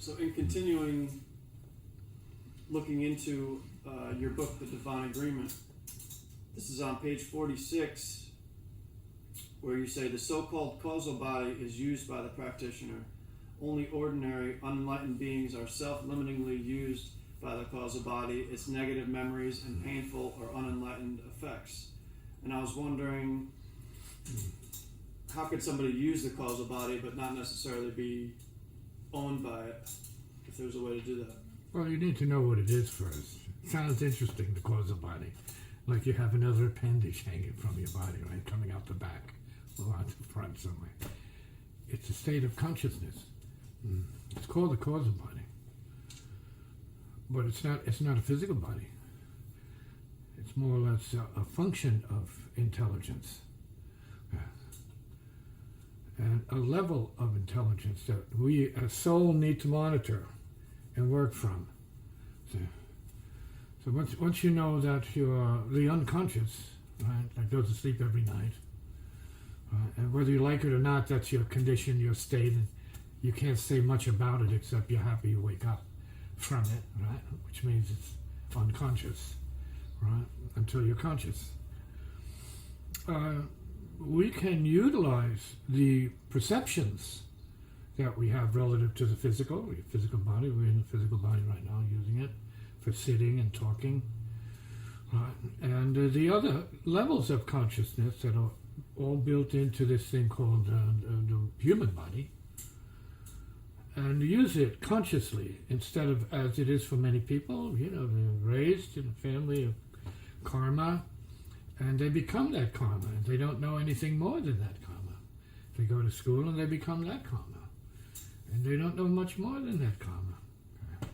So in continuing looking into your book, The Divine Agreement, this is on page 46, where you say the so-called causal body is used by the practitioner. Only ordinary, unenlightened beings are self-limitingly used by the causal body, its negative memories and painful or unenlightened effects. And I was wondering, how could somebody use the causal body but not necessarily be owned by it, if there's a way to do that? Well, you need to know what it is first. It sounds interesting, the causal body. Like you have another appendage hanging from your body, right? Coming out the back or out the front somewhere. It's a state of consciousness. It's called the causal body. But it's not a physical body. It's more or less a function of intelligence. And a level of intelligence that we, as soul, need to monitor and work from. So once you know that you're the unconscious, right, that goes to sleep every night, and whether you like it or not, that's your condition, your state, and you can't say much about it except you're happy you wake up from it, right, which means it's unconscious, right, until you're conscious. We can utilize the perceptions that we have relative to the physical body. We're in the physical body right now, using it for sitting and talking. And the other levels of consciousness that are all built into this thing called the human body. And use it consciously instead of as it is for many people. You know, they're raised in a family of karma, and they become that karma. They don't know anything more than that karma. They go to school and they become that karma. And they don't know much more than that karma. Okay.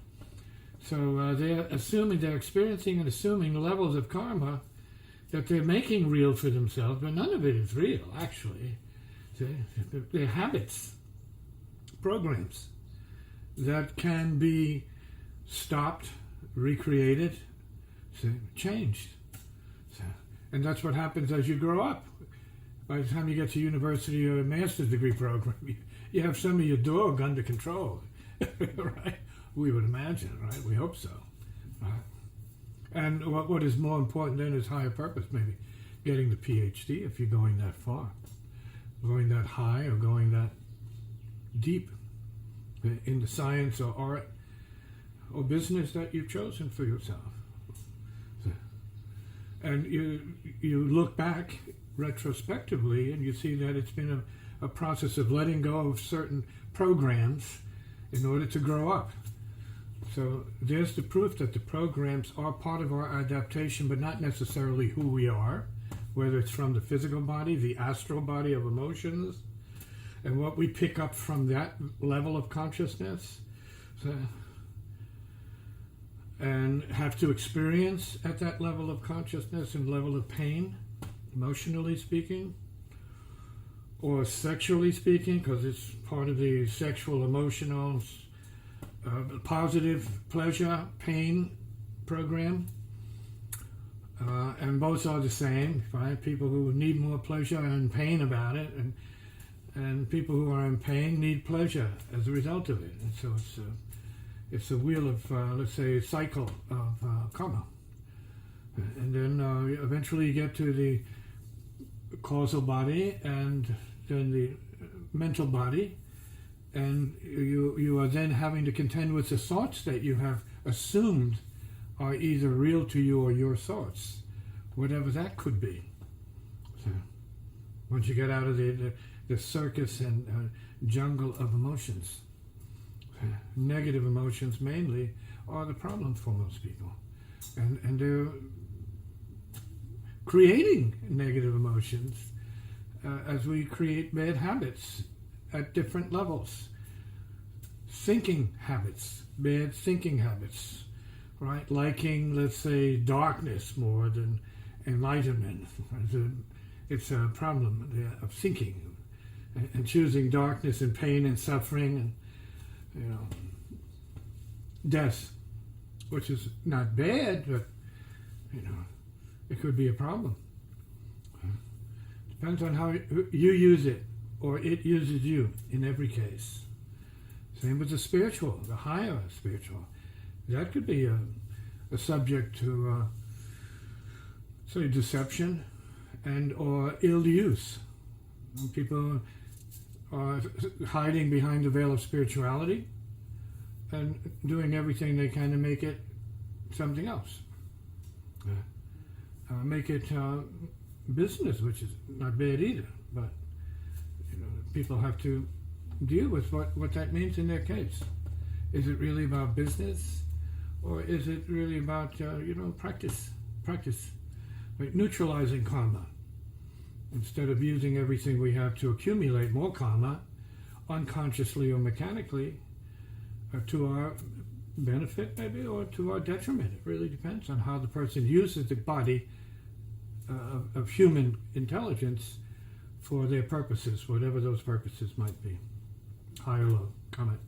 So they're experiencing and assuming levels of karma that they're making real for themselves, but none of it is real, actually. They're habits, programs that can be stopped, recreated, changed. And that's what happens as you grow up. By the time you get to university or a master's degree program, you have some of your dog under control, right? We would imagine, right? We hope so. Right? And what is more important then is higher purpose, maybe getting the PhD if you're going that far, going that high or going that deep in the science or art or business that you've chosen for yourself. And you look back retrospectively and you see that it's been a process of letting go of certain programs in order to grow up. So there's the proof that the programs are part of our adaptation, but not necessarily who we are, whether it's from the physical body, the astral body of emotions, and what we pick up from that level of consciousness. And have to experience at that level of consciousness and level of pain, emotionally speaking, or sexually speaking, because it's part of the sexual, emotional, positive pleasure, pain program. And both are the same, right? People who need more pleasure are in pain about it, and people who are in pain need pleasure as a result of it. And so it's a wheel of, let's say, a cycle of karma. And then eventually you get to the causal body and then the mental body, and you are then having to contend with the thoughts that you have assumed are either real to you or your thoughts, whatever that could be. So once you get out of the circus and jungle of emotions, negative emotions mainly are the problem for most people, and they're creating negative emotions as we create bad habits at different levels. Thinking habits, bad thinking habits, right? Liking, let's say, darkness more than enlightenment. It's a problem of thinking and choosing darkness and pain and suffering and death, which is not bad, but it could be a problem. Depends on how you use it, or it uses you in every case. Same with the spiritual, the higher spiritual. That could be a subject to, say, deception and or ill use. People are hiding behind the veil of spirituality and doing everything they can to make it something else. Make it business, which is not bad either, but people have to deal with what that means in their case. Is it really about business, or is it really about practice, like neutralizing karma, instead of using everything we have to accumulate more karma, unconsciously or mechanically, to our benefit maybe, or to our detriment. It really depends on how the person uses the body of human intelligence for their purposes, whatever those purposes might be. High or low. Comment.